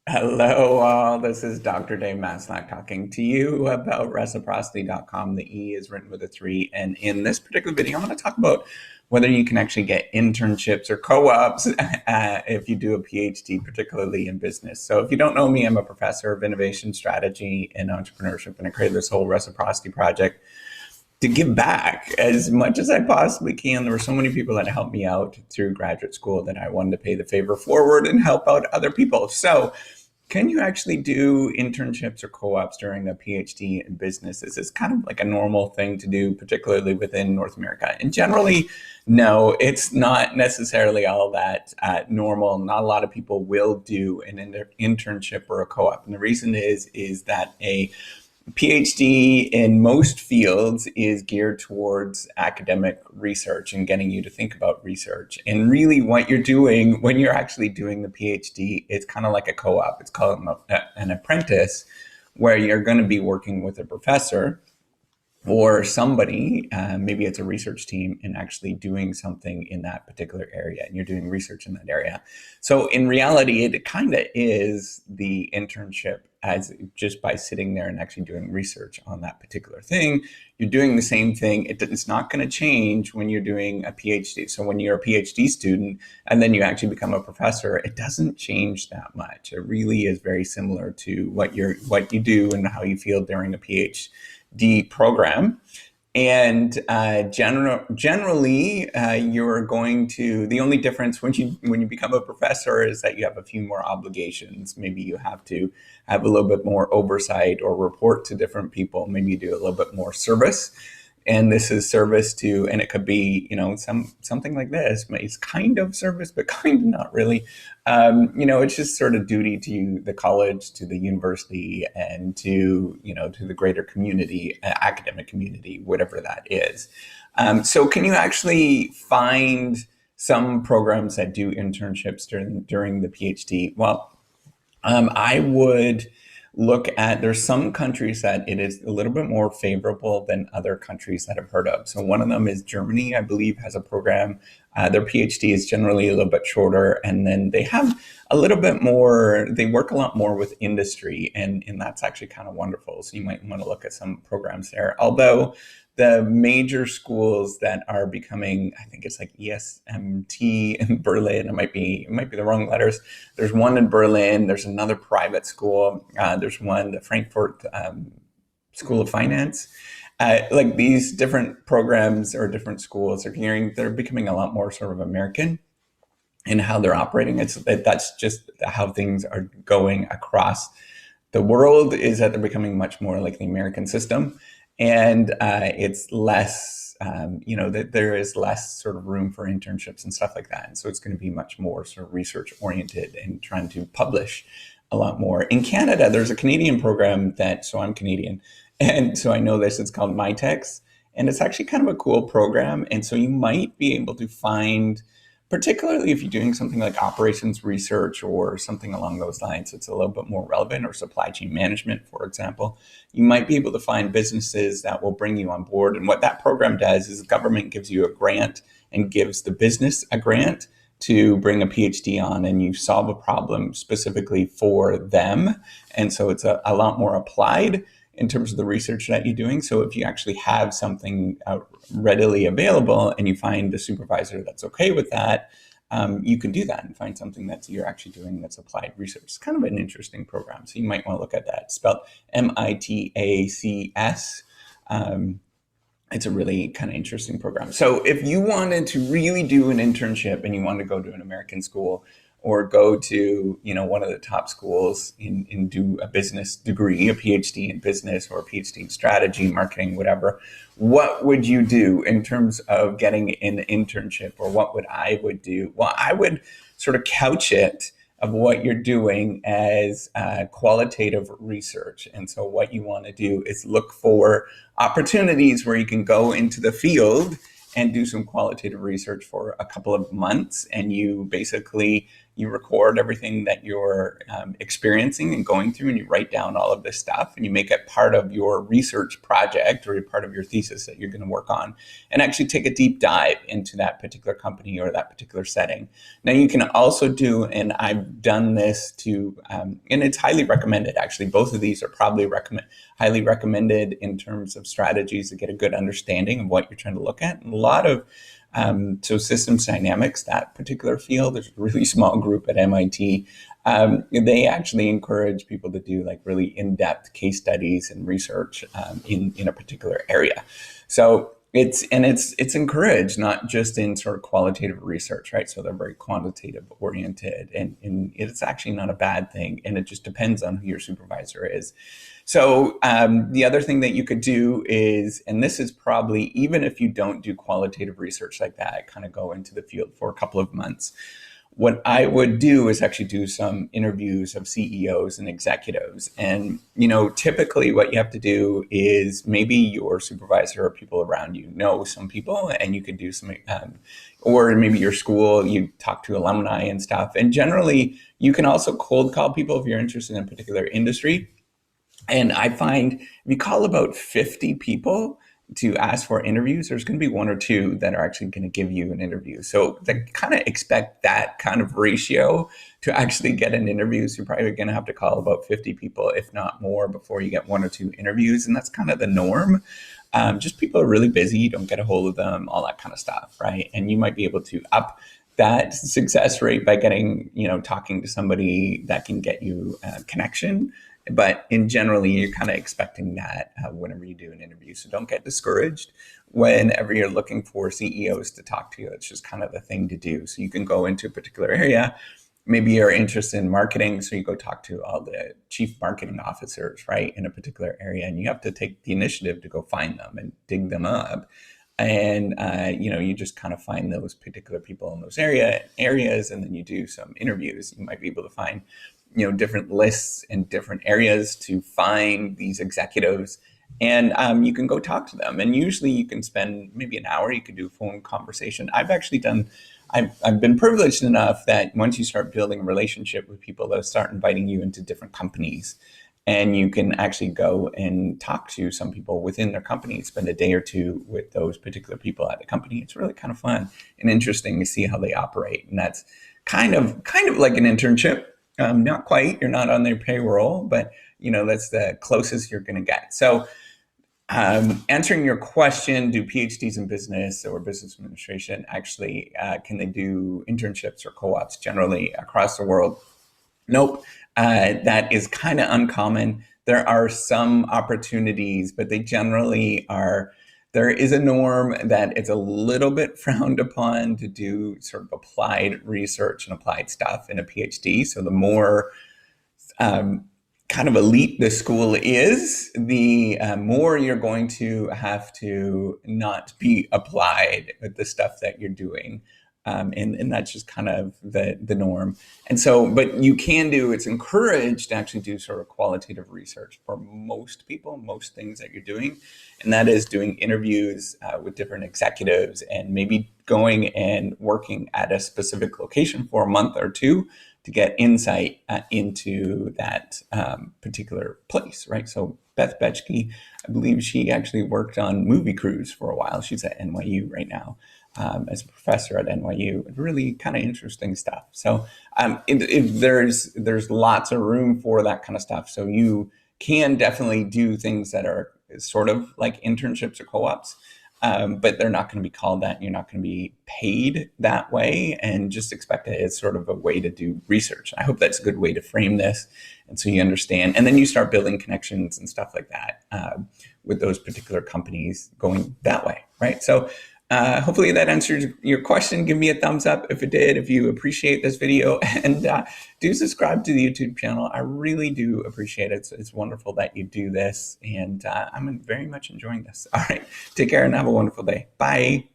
Hello, all. This is Dr. Dave Maslach talking to you about reciprocity.com. The E is written with a three. And in this particular video, I'm going to talk about whether you can actually get internships or co-ops if you do a PhD, particularly in business. So if you don't know me, I'm a professor of innovation strategy and entrepreneurship, and I created this whole reciprocity project to give back as much as I possibly can. There were so many people that helped me out through graduate school that I wanted to pay the favor forward and help out other people. So can you actually do internships or co-ops during a PhD in business? Is this kind of like a normal thing to do, particularly within North America? And generally, no, it's not necessarily all that normal. Not a lot of people will do an internship or a co-op. And the reason is that a PhD in most fields is geared towards academic research and getting you to think about research. And really what you're doing when you're actually doing the PhD, it's kind of like a co-op. It's called an apprentice, where you're going to be working with a professor or somebody, maybe it's a research team, and actually doing something in that particular area, and you're doing research in that area. So in reality, it kind of is the internship, as just by sitting there and actually doing research on that particular thing. You're doing the same thing. It's not going to change when you're doing a PhD. So when you're a PhD student and then you actually become a professor, it doesn't change that much. It really is very similar to what you do and how you feel during a PhD program. And generally, you're going to, the only difference when you become a professor is that you have a few more obligations. Maybe you have to have a little bit more oversight or report to different people. Maybe you do a little bit more service. And this is service to, and it could be, something like this. It's kind of service, but kind of not really. It's just sort of duty to the college, to the university, and to the greater community, academic community, whatever that is. So can you actually find some programs that do internships during the PhD? Well, I would look at, there's some countries that it is a little bit more favorable than other countries that I've heard of. So one of them is Germany, I believe, has a program. Their PhD is generally a little bit shorter, and then they have a little bit more, they work a lot more with industry, and that's actually kind of wonderful. So you might want to look at some programs there. Although the major schools that are becoming, I think it's like ESMT in Berlin. It might be the wrong letters. There's one in Berlin. There's another private school. There's one, the Frankfurt School of Finance. Like these different programs or different schools they're becoming a lot more sort of American in how they're operating. That's just how things are going across the world, is that they're becoming much more like the American system. And it's less, that there is less sort of room for internships and stuff like that. And so it's going to be much more sort of research oriented and trying to publish a lot more. In Canada, there's a Canadian program so I'm Canadian. And so I know this, it's called Mitacs. And it's actually kind of a cool program. And so you might be able to find, particularly if you're doing something like operations research or something along those lines, it's a little bit more relevant, or supply chain management, for example, you might be able to find businesses that will bring you on board. And what that program does is the government gives you a grant and gives the business a grant to bring a PhD on, and you solve a problem specifically for them. And so it's a lot more applied in terms of the research that you're doing. So if you actually have something readily available and you find a supervisor that's okay with that, you can do that and find something that you're actually doing that's applied research. It's kind of an interesting program. So you might want to look at that. It's spelled MITACS. It's a really kind of interesting program. So if you wanted to really do an internship and you want to go to an American school, or go to one of the top schools and do a business degree, a PhD in business or a PhD in strategy, marketing, whatever, what would you do in terms of getting an internship, or what would do? Well, I would sort of couch it of what you're doing as qualitative research. And so what you want to do is look for opportunities where you can go into the field and do some qualitative research for a couple of months, and you basically you record everything that you're experiencing and going through, and you write down all of this stuff, and you make it part of your research project or part of your thesis that you're going to work on, and actually take a deep dive into that particular company or that particular setting. Now, you can also do, and I've done this too, and it's highly recommended. Actually, both of these are probably highly recommended in terms of strategies to get a good understanding of what you're trying to look at. And a lot of so systems dynamics, that particular field, there's a really small group at MIT. They actually encourage people to do like really in-depth case studies and research in a particular area. So it's encouraged, not just in sort of qualitative research, right? So they're very quantitative oriented, and it's actually not a bad thing. And it just depends on who your supervisor is. So the other thing that you could do is, and this is probably, even if you don't do qualitative research like that, kind of go into the field for a couple of months, what I would do is actually do some interviews of CEOs and executives. And, typically what you have to do is maybe your supervisor or people around you know some people, and you could do some, or maybe your school, you talk to alumni and stuff. And generally, you can also cold call people if you're interested in a particular industry. And I find if you call about 50 people to ask for interviews, there's going to be one or two that are actually going to give you an interview. So they kind of expect that kind of ratio to actually get an interview. So you're probably going to have to call about 50 people, if not more, before you get one or two interviews. And that's kind of the norm. Just people are really busy, you don't get a hold of them, all that kind of stuff, right? And you might be able to up that success rate by getting, talking to somebody that can get you a connection. But in generally, you're kind of expecting that whenever you do an interview. So don't get discouraged whenever you're looking for CEOs to talk to you. It's just kind of the thing to do. So you can go into a particular area. Maybe you're interested in marketing, so you go talk to all the chief marketing officers, right, in a particular area. And you have to take the initiative to go find them and dig them up. And, you just kind of find those particular people in those areas, and then you do some interviews. You might be able to find different lists in different areas to find these executives, and you can go talk to them. And usually you can spend maybe an hour. You could do a phone conversation. I've been privileged enough that once you start building a relationship with people, they'll start inviting you into different companies, and you can actually go and talk to some people within their company, spend a day or two with those particular people at the company. It's really kind of fun and interesting to see how they operate. And that's kind of like an internship. Not quite, you're not on their payroll, but that's the closest you're going to get. So answering your question, do PhDs in business or business administration actually, can they do internships or co-ops generally across the world? Nope. That is kind of uncommon. There are some opportunities, but they generally are. There is a norm that it's a little bit frowned upon to do sort of applied research and applied stuff in a PhD. So the more kind of elite the school is, the more you're going to have to not be applied with the stuff that you're doing. And that's just kind of the norm. And so, but you can do, it's encouraged to actually do sort of qualitative research for most people, most things that you're doing. And that is doing interviews with different executives, and maybe going and working at a specific location for a month or two to get insight into that particular place, right? So Beth Betchke, I believe she actually worked on movie crews for a while. She's at NYU right now. As a professor at NYU, really kind of interesting stuff. So there's lots of room for that kind of stuff. So you can definitely do things that are sort of like internships or co-ops, but they're not going to be called that. You're not going to be paid that way, and just expect it as sort of a way to do research. I hope that's a good way to frame this, and so you understand. And then you start building connections and stuff like that with those particular companies going that way, right? So hopefully that answers your question. Give me a thumbs up if it did, if you appreciate this video, and do subscribe to the YouTube channel. I really do appreciate it. It's wonderful that you do this, and I'm very much enjoying this. All right, take care and have a wonderful day. Bye.